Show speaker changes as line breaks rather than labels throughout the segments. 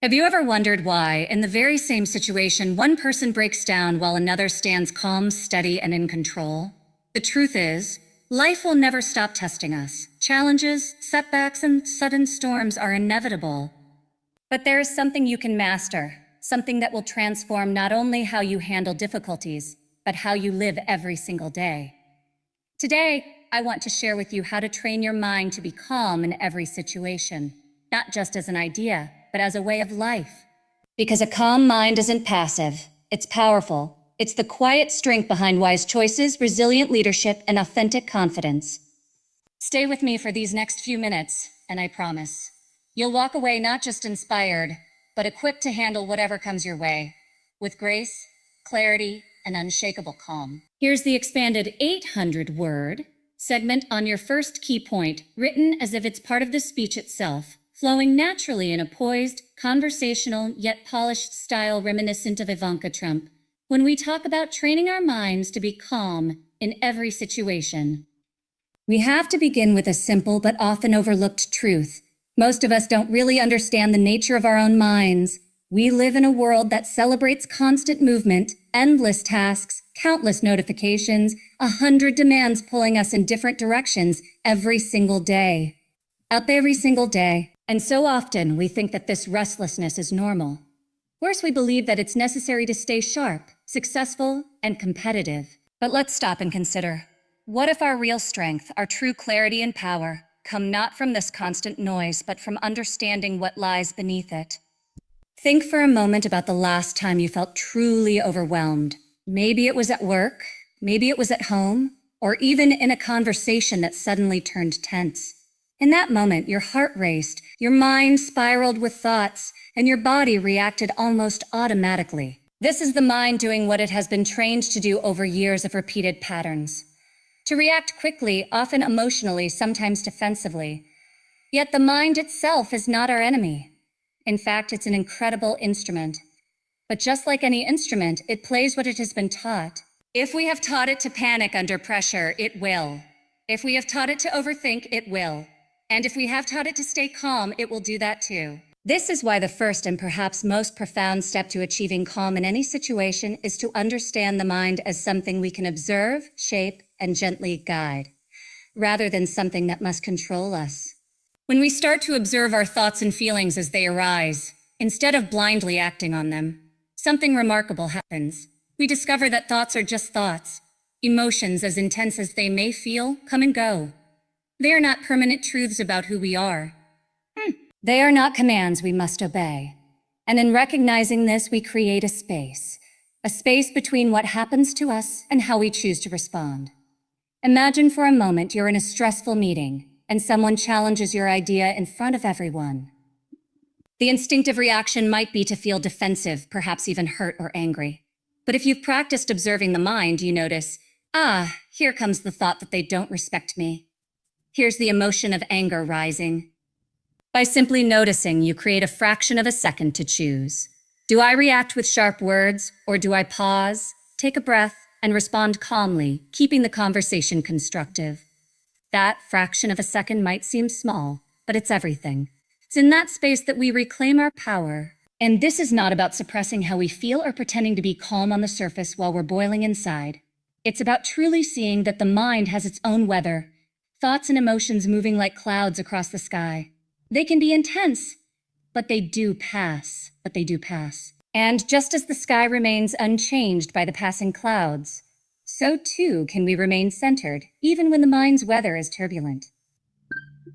Have you ever wondered why, in the very same situation, one person breaks down while another stands calm, steady, and in control? The truth is, life will never stop testing us. Challenges, setbacks, and sudden storms are inevitable. But there is something you can master, something that will transform not only how you handle difficulties, but how you live every single day. Today, I want to share with you how to train your mind to be calm in every situation, not just as an idea, but as a way of life. Because a calm mind isn't passive, it's powerful. It's the quiet strength behind wise choices, resilient leadership, and authentic confidence. Stay with me for these next few minutes, and I promise, you'll walk away not just inspired, but equipped to handle whatever comes your way, with grace, clarity, and unshakable calm. Here's the expanded 800-word segment on your first key point, written as if it's part of the speech itself, flowing naturally in a poised, conversational, yet polished style reminiscent of Ivanka Trump. When we talk about training our minds to be calm in every situation, we have to begin with a simple but often overlooked truth. Most of us don't really understand the nature of our own minds. We live in a world that celebrates constant movement, endless tasks, countless notifications, 100 demands pulling us in different directions every single day. And so often we think that this restlessness is normal. Worse, we believe that it's necessary to stay sharp, successful, and competitive. But let's stop and consider, what if our real strength, our true clarity and power, come not from this constant noise, but from understanding what lies beneath it? Think for a moment about the last time you felt truly overwhelmed. Maybe it was at work, maybe it was at home, or even in a conversation that suddenly turned tense. In that moment, your heart raced, your mind spiraled with thoughts, and your body reacted almost automatically. This is the mind doing what it has been trained to do over years of repeated patterns. To react quickly, often emotionally, sometimes defensively. Yet the mind itself is not our enemy. In fact, it's an incredible instrument. But just like any instrument, it plays what it has been taught. If we have taught it to panic under pressure, it will. If we have taught it to overthink, it will. And if we have taught it to stay calm, it will do that too. This is why the first and perhaps most profound step to achieving calm in any situation is to understand the mind as something we can observe, shape, and gently guide, rather than something that must control us. When we start to observe our thoughts and feelings as they arise, instead of blindly acting on them, something remarkable happens. We discover that thoughts are just thoughts. Emotions, as intense as they may feel, come and go. They are not permanent truths about who we are. They are not commands we must obey. And in recognizing this, we create a space between what happens to us and how we choose to respond. Imagine for a moment you're in a stressful meeting and someone challenges your idea in front of everyone. The instinctive reaction might be to feel defensive, perhaps even hurt or angry. But if you've practiced observing the mind, you notice, here comes the thought that they don't respect me. Here's the emotion of anger rising. By simply noticing, you create a fraction of a second to choose. Do I react with sharp words, or do I pause, take a breath, and respond calmly, keeping the conversation constructive? That fraction of a second might seem small, but it's everything. It's in that space that we reclaim our power. And this is not about suppressing how we feel or pretending to be calm on the surface while we're boiling inside. It's about truly seeing that the mind has its own weather, thoughts and emotions moving like clouds across the sky. They can be intense, but they do pass. And just as the sky remains unchanged by the passing clouds, so too can we remain centered, even when the mind's weather is turbulent.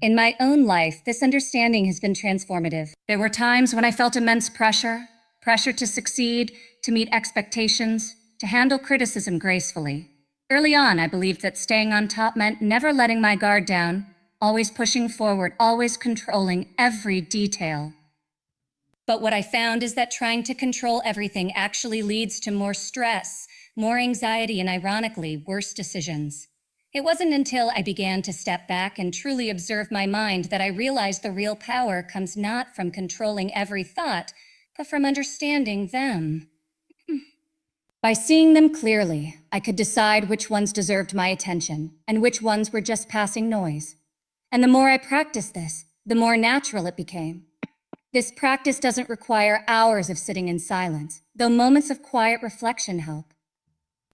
In my own life, this understanding has been transformative. There were times when I felt immense pressure to succeed, to meet expectations, to handle criticism gracefully. Early on, I believed that staying on top meant never letting my guard down, always pushing forward, always controlling every detail. But what I found is that trying to control everything actually leads to more stress, more anxiety, and ironically, worse decisions. It wasn't until I began to step back and truly observe my mind that I realized the real power comes not from controlling every thought, but from understanding them. By seeing them clearly, I could decide which ones deserved my attention and which ones were just passing noise. And the more I practiced this, the more natural it became. This practice doesn't require hours of sitting in silence, though moments of quiet reflection help.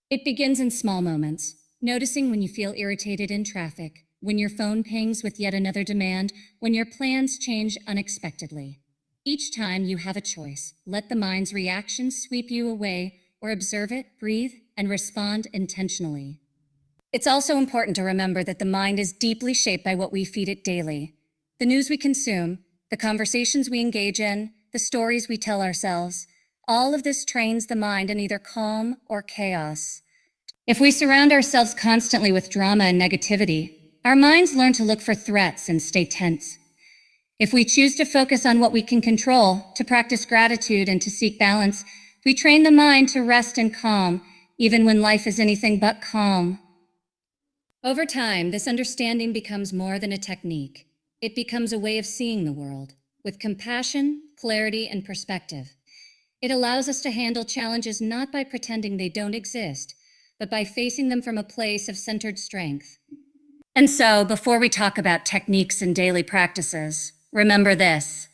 It begins in small moments, noticing when you feel irritated in traffic, when your phone pings with yet another demand, when your plans change unexpectedly. Each time you have a choice. Let the mind's reaction sweep you away, or observe it, breathe, and respond intentionally. It's also important to remember that the mind is deeply shaped by what we feed it daily. The news we consume, the conversations we engage in, the stories we tell ourselves, all of this trains the mind in either calm or chaos. If we surround ourselves constantly with drama and negativity, our minds learn to look for threats and stay tense. If we choose to focus on what we can control, to practice gratitude and to seek balance, we train the mind to rest and calm, even when life is anything but calm. Over time, this understanding becomes more than a technique. It becomes a way of seeing the world, with compassion, clarity, and perspective. It allows us to handle challenges not by pretending they don't exist, but by facing them from a place of centered strength. And so, before we talk about techniques and daily practices, remember this.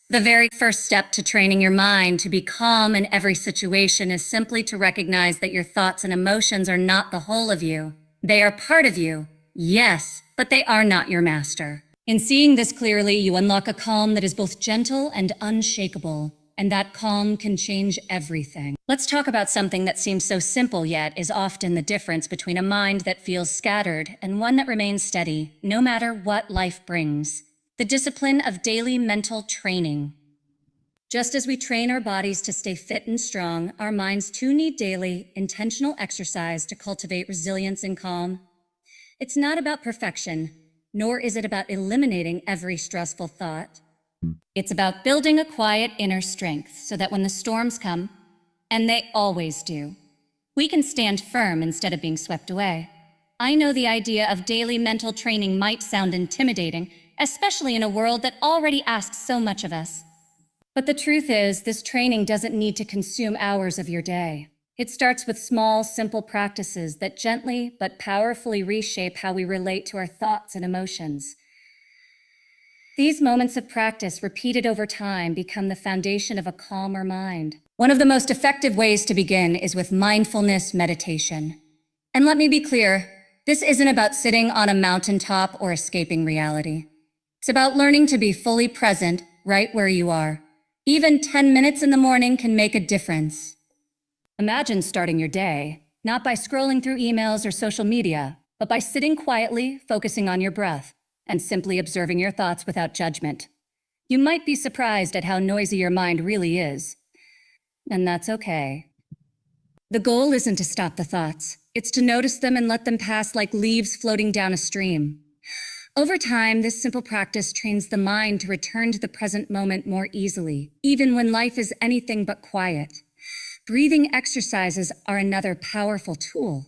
The very first step to training your mind to be calm in every situation is simply to recognize that your thoughts and emotions are not the whole of you. They are part of you, yes, but they are not your master. In seeing this clearly, you unlock a calm that is both gentle and unshakable, and that calm can change everything. Let's talk about something that seems so simple yet is often the difference between a mind that feels scattered and one that remains steady, no matter what life brings. The discipline of daily mental training. Just as we train our bodies to stay fit and strong, our minds too need daily, intentional exercise to cultivate resilience and calm. It's not about perfection, nor is it about eliminating every stressful thought. It's about building a quiet inner strength so that when the storms come, and they always do, we can stand firm instead of being swept away. I know the idea of daily mental training might sound intimidating, especially in a world that already asks so much of us. But the truth is, this training doesn't need to consume hours of your day. It starts with small, simple practices that gently but powerfully reshape how we relate to our thoughts and emotions. These moments of practice, repeated over time, become the foundation of a calmer mind. One of the most effective ways to begin is with mindfulness meditation. And let me be clear, this isn't about sitting on a mountaintop or escaping reality. It's about learning to be fully present right where you are. Even 10 minutes in the morning can make a difference. Imagine starting your day, not by scrolling through emails or social media, but by sitting quietly, focusing on your breath, and simply observing your thoughts without judgment. You might be surprised at how noisy your mind really is. And that's okay. The goal isn't to stop the thoughts. It's to notice them and let them pass like leaves floating down a stream. Over time, this simple practice trains the mind to return to the present moment more easily, even when life is anything but quiet. Breathing exercises are another powerful tool.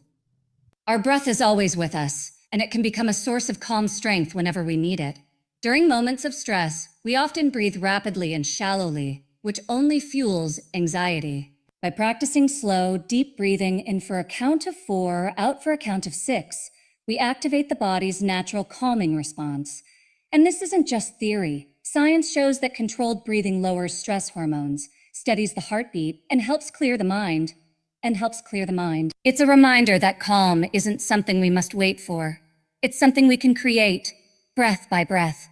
Our breath is always with us, and it can become a source of calm strength whenever we need it. During moments of stress, we often breathe rapidly and shallowly, which only fuels anxiety. By practicing slow, deep breathing in for a count of 4, out for a count of 6, we activate the body's natural calming response. And this isn't just theory. Science shows that controlled breathing lowers stress hormones, steadies the heartbeat, and helps clear the mind. It's a reminder that calm isn't something we must wait for. It's something we can create, breath by breath.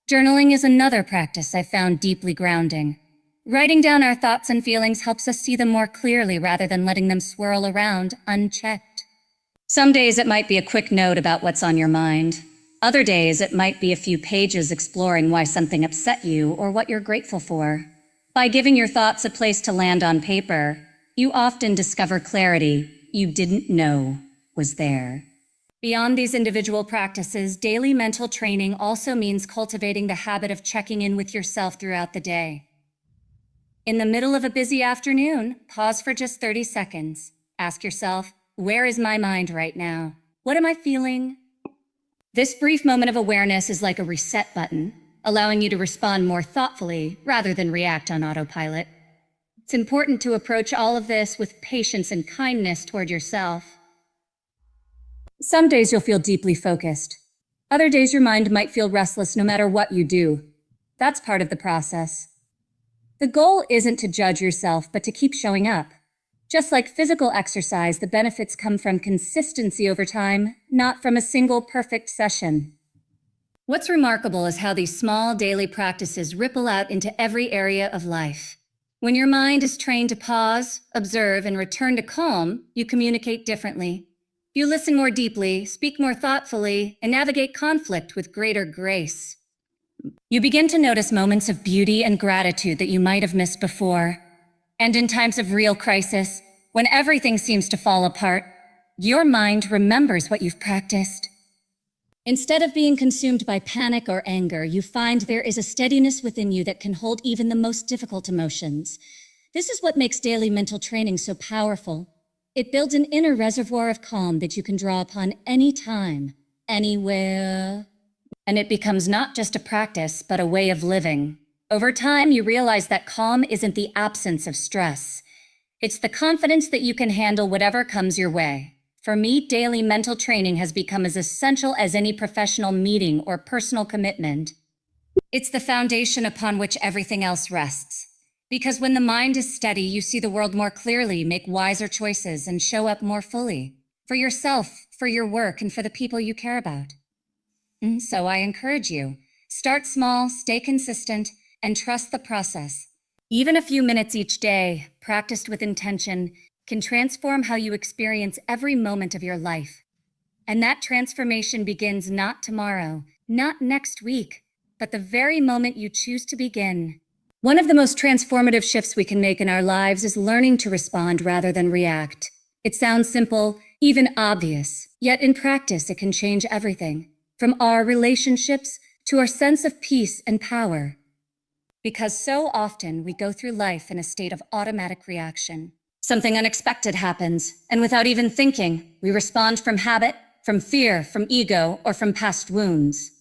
Journaling is another practice I found deeply grounding. Writing down our thoughts and feelings helps us see them more clearly rather than letting them swirl around unchecked. Some days it might be a quick note about what's on your mind. Other days it might be a few pages exploring why something upset you or what you're grateful for. By giving your thoughts a place to land on paper, you often discover clarity you didn't know was there. Beyond these individual practices, daily mental training also means cultivating the habit of checking in with yourself throughout the day. In the middle of a busy afternoon, pause for just 30 seconds. Ask yourself, where is my mind right now? What am I feeling? This brief moment of awareness is like a reset button, allowing you to respond more thoughtfully rather than react on autopilot. It's important to approach all of this with patience and kindness toward yourself. Some days you'll feel deeply focused. Other days your mind might feel restless no matter what you do. That's part of the process. The goal isn't to judge yourself, but to keep showing up. Just like physical exercise, the benefits come from consistency over time, not from a single perfect session. What's remarkable is how these small daily practices ripple out into every area of life. When your mind is trained to pause, observe, and return to calm, you communicate differently. You listen more deeply, speak more thoughtfully, and navigate conflict with greater grace. You begin to notice moments of beauty and gratitude that you might have missed before. And in times of real crisis, when everything seems to fall apart, your mind remembers what you've practiced. Instead of being consumed by panic or anger, you find there is a steadiness within you that can hold even the most difficult emotions. This is what makes daily mental training so powerful. It builds an inner reservoir of calm that you can draw upon any time, anywhere. And it becomes not just a practice, but a way of living. Over time, you realize that calm isn't the absence of stress. It's the confidence that you can handle whatever comes your way. For me, daily mental training has become as essential as any professional meeting or personal commitment. It's the foundation upon which everything else rests. Because when the mind is steady, you see the world more clearly, make wiser choices, and show up more fully. For yourself, for your work, and for the people you care about. So I encourage you, start small, stay consistent, and trust the process. Even a few minutes each day, practiced with intention, can transform how you experience every moment of your life. And that transformation begins not tomorrow, not next week, but the very moment you choose to begin. One of the most transformative shifts we can make in our lives is learning to respond rather than react. It sounds simple, even obvious, yet in practice it can change everything, from our relationships to our sense of peace and power. Because so often we go through life in a state of automatic reaction. Something unexpected happens, and without even thinking, we respond from habit, from fear, from ego, or from past wounds.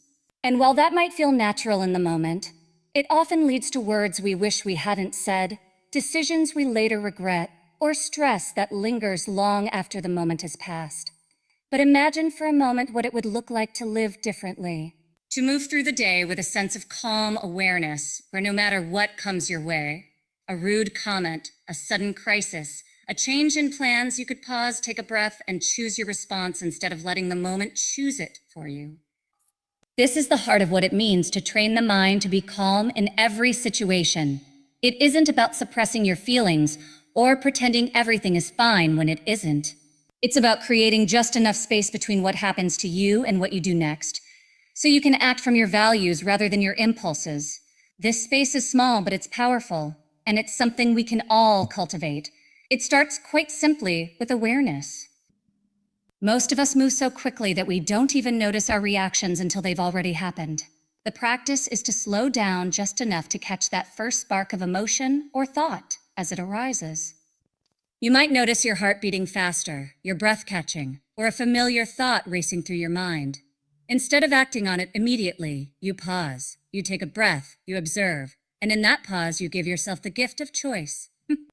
And while that might feel natural in the moment, it often leads to words we wish we hadn't said, decisions we later regret, or stress that lingers long after the moment has passed. But imagine for a moment what it would look like to live differently. To move through the day with a sense of calm awareness, where no matter what comes your way, a rude comment, a sudden crisis, a change in plans, you could pause, take a breath, and choose your response instead of letting the moment choose it for you. This is the heart of what it means to train the mind to be calm in every situation. It isn't about suppressing your feelings or pretending everything is fine when it isn't. It's about creating just enough space between what happens to you and what you do next, so you can act from your values rather than your impulses. This space is small, but it's powerful. And it's something we can all cultivate. It starts quite simply with awareness. Most of us move so quickly that we don't even notice our reactions until they've already happened. The practice is to slow down just enough to catch that first spark of emotion or thought as it arises. You might notice your heart beating faster, your breath catching, or a familiar thought racing through your mind. Instead of acting on it immediately, you pause, you take a breath, you observe. And in that pause, you give yourself the gift of choice.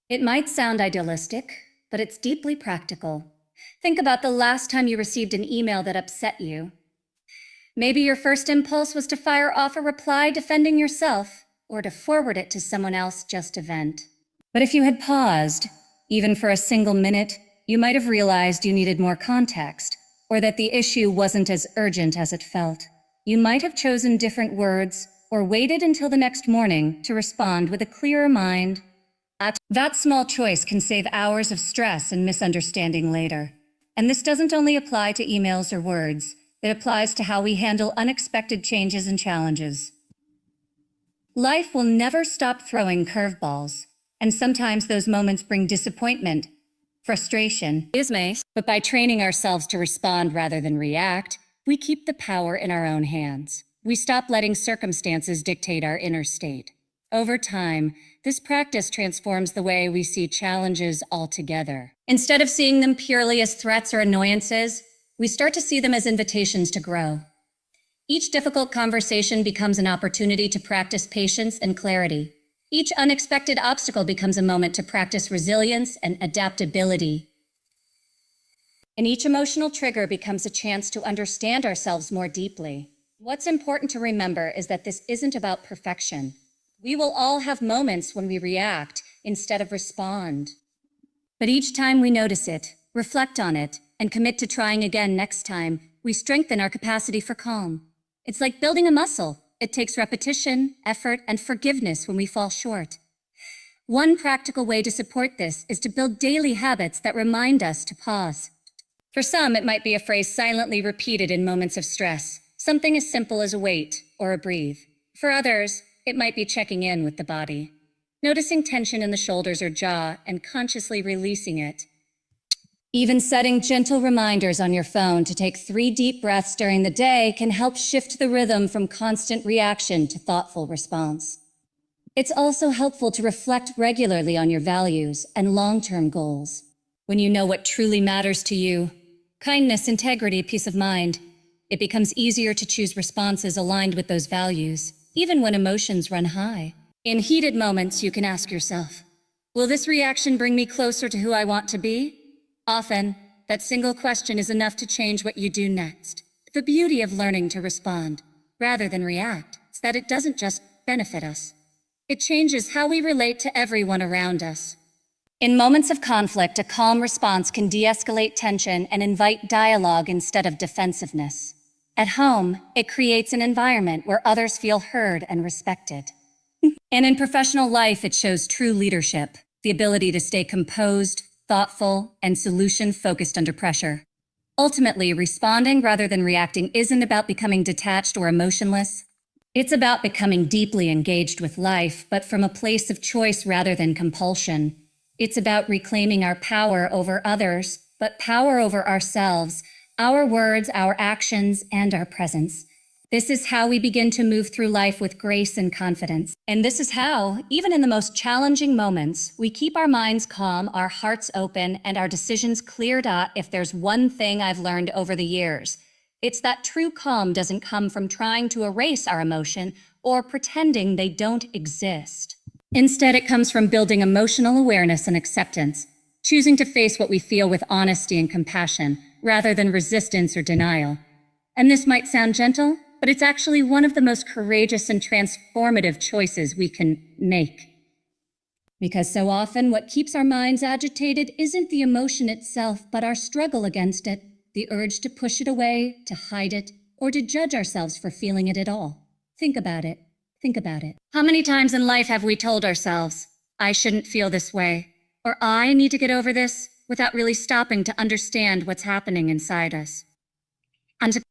It might sound idealistic, but it's deeply practical. Think about the last time you received an email that upset you. Maybe your first impulse was to fire off a reply defending yourself, or to forward it to someone else just to vent. But if you had paused, even for a single minute, you might have realized you needed more context, or that the issue wasn't as urgent as it felt. You might have chosen different words, or waited until the next morning to respond with a clearer mind. That small choice can save hours of stress and misunderstanding later. And this doesn't only apply to emails or words, it applies to how we handle unexpected changes and challenges. Life will never stop throwing curveballs, and sometimes those moments bring disappointment, frustration, but by training ourselves to respond rather than react, we keep the power in our own hands. We stop letting circumstances dictate our inner state. Over time, this practice transforms the way we see challenges altogether. Instead of seeing them purely as threats or annoyances, we start to see them as invitations to grow. Each difficult conversation becomes an opportunity to practice patience and clarity. Each unexpected obstacle becomes a moment to practice resilience and adaptability. And each emotional trigger becomes a chance to understand ourselves more deeply. What's important to remember is that this isn't about perfection. We will all have moments when we react instead of respond. But each time we notice it, reflect on it, and commit to trying again next time, we strengthen our capacity for calm. It's like building a muscle. It takes repetition, effort, and forgiveness when we fall short. One practical way to support this is to build daily habits that remind us to pause. For some, it might be a phrase silently repeated in moments of stress, something as simple as a wait or a breathe. For others, it might be checking in with the body, noticing tension in the shoulders or jaw and consciously releasing it. Even setting gentle reminders on your phone to take 3 deep breaths during the day can help shift the rhythm from constant reaction to thoughtful response. It's also helpful to reflect regularly on your values and long-term goals. When you know what truly matters to you, kindness, integrity, peace of mind, it becomes easier to choose responses aligned with those values, even when emotions run high. In heated moments, you can ask yourself, will this reaction bring me closer to who I want to be? Often, that single question is enough to change what you do next. The beauty of learning to respond, rather than react, is that it doesn't just benefit us. It changes how we relate to everyone around us. In moments of conflict, a calm response can de-escalate tension and invite dialogue instead of defensiveness. At home, it creates an environment where others feel heard and respected. And in professional life, it shows true leadership, the ability to stay composed, thoughtful, and solution-focused under pressure. Ultimately, responding rather than reacting isn't about becoming detached or emotionless. It's about becoming deeply engaged with life, but from a place of choice rather than compulsion. It's about reclaiming our power over others, but power over ourselves, our words, our actions, and our presence. This is how we begin to move through life with grace and confidence. And this is how, even in the most challenging moments, we keep our minds calm, our hearts open, and our decisions clear. If there's one thing I've learned over the years, it's that true calm doesn't come from trying to erase our emotion or pretending they don't exist. Instead, it comes from building emotional awareness and acceptance, choosing to face what we feel with honesty and compassion, rather than resistance or denial. And this might sound gentle, but it's actually one of the most courageous and transformative choices we can make. Because so often what keeps our minds agitated isn't the emotion itself, but our struggle against it, the urge to push it away, to hide it, or to judge ourselves for feeling it at all. Think about it. Think about it. How many times in life have we told ourselves, I shouldn't feel this way, or I need to get over this, without really stopping to understand what's happening inside us?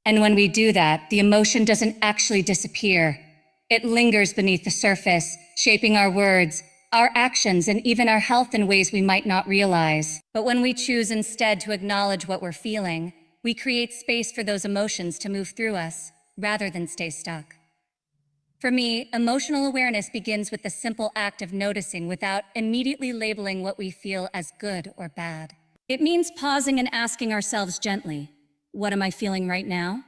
And when we do that, the emotion doesn't actually disappear. It lingers beneath the surface, shaping our words, our actions, and even our health in ways we might not realize. But when we choose instead to acknowledge what we're feeling, we create space for those emotions to move through us, rather than stay stuck. For me, emotional awareness begins with the simple act of noticing without immediately labeling what we feel as good or bad. It means pausing and asking ourselves gently, what am I feeling right now?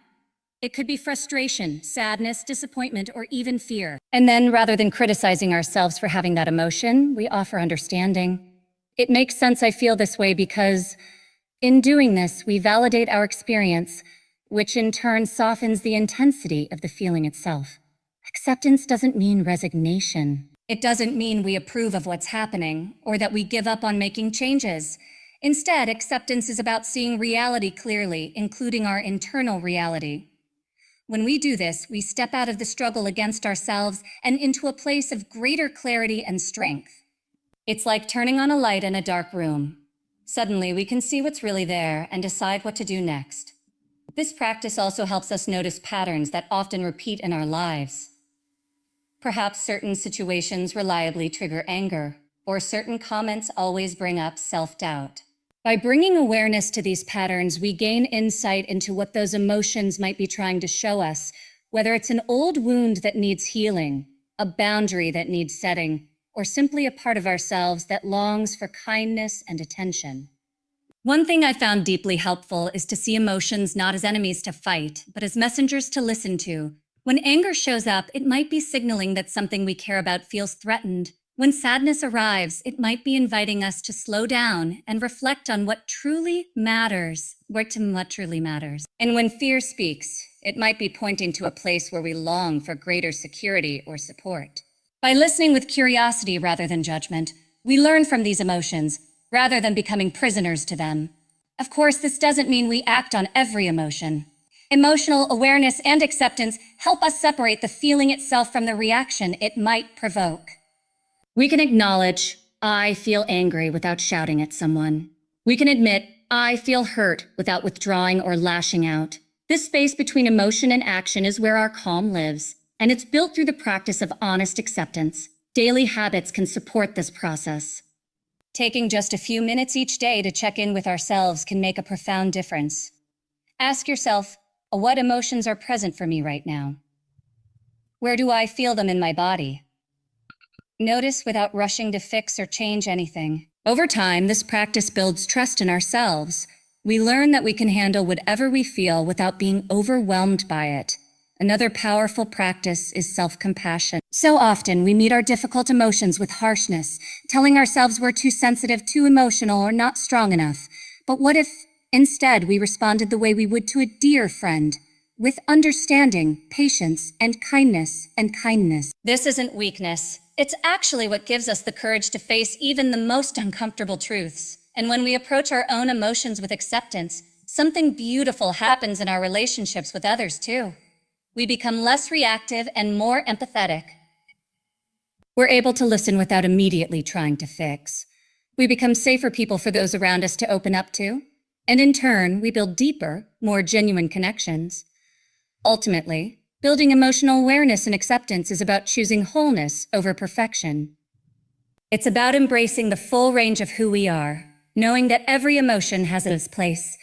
It could be frustration, sadness, disappointment, or even fear. And then, rather than criticizing ourselves for having that emotion, we offer understanding. It makes sense I feel this way because, in doing this, we validate our experience, which in turn softens the intensity of the feeling itself. Acceptance doesn't mean resignation. It doesn't mean we approve of what's happening or that we give up on making changes. Instead, acceptance is about seeing reality clearly, including our internal reality. When we do this, we step out of the struggle against ourselves and into a place of greater clarity and strength. It's like turning on a light in a dark room. Suddenly, we can see what's really there and decide what to do next. This practice also helps us notice patterns that often repeat in our lives. Perhaps certain situations reliably trigger anger, or certain comments always bring up self-doubt. By bringing awareness to these patterns, we gain insight into what those emotions might be trying to show us, whether it's an old wound that needs healing, a boundary that needs setting, or simply a part of ourselves that longs for kindness and attention. One thing I found deeply helpful is to see emotions not as enemies to fight, but as messengers to listen to. When anger shows up, it might be signaling that something we care about feels threatened. When sadness arrives, it might be inviting us to slow down and reflect on what truly matters. And when fear speaks, it might be pointing to a place where we long for greater security or support. By listening with curiosity rather than judgment, we learn from these emotions rather than becoming prisoners to them. Of course, this doesn't mean we act on every emotion. Emotional awareness and acceptance help us separate the feeling itself from the reaction it might provoke. We can acknowledge, I feel angry without shouting at someone. We can admit, I feel hurt without withdrawing or lashing out. This space between emotion and action is where our calm lives, and it's built through the practice of honest acceptance. Daily habits can support this process. Taking just a few minutes each day to check in with ourselves can make a profound difference. Ask yourself, what emotions are present for me right now? Where do I feel them in my body? Notice without rushing to fix or change anything. Over time, this practice builds trust in ourselves. We learn that we can handle whatever we feel without being overwhelmed by it. Another powerful practice is self-compassion. So often, we meet our difficult emotions with harshness, telling ourselves we're too sensitive, too emotional, or not strong enough. But what if, instead, we responded the way we would to a dear friend, with understanding, patience, and kindness? This isn't weakness. It's actually what gives us the courage to face even the most uncomfortable truths. And when we approach our own emotions with acceptance, something beautiful happens in our relationships with others too. We become less reactive and more empathetic. We're able to listen without immediately trying to fix. We become safer people for those around us to open up to. And in turn, we build deeper, more genuine connections. Ultimately, building emotional awareness and acceptance is about choosing wholeness over perfection. It's about embracing the full range of who we are, knowing that every emotion has its place,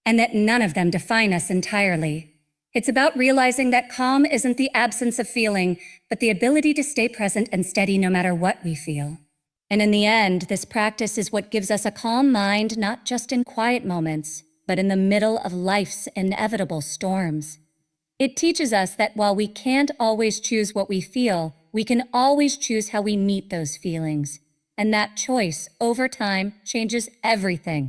and that none of them define us entirely. It's about realizing that calm isn't the absence of feeling, but the ability to stay present and steady no matter what we feel. And in the end, this practice is what gives us a calm mind, not just in quiet moments, but in the middle of life's inevitable storms. It teaches us that while we can't always choose what we feel, we can always choose how we meet those feelings. And that choice, over time, changes everything.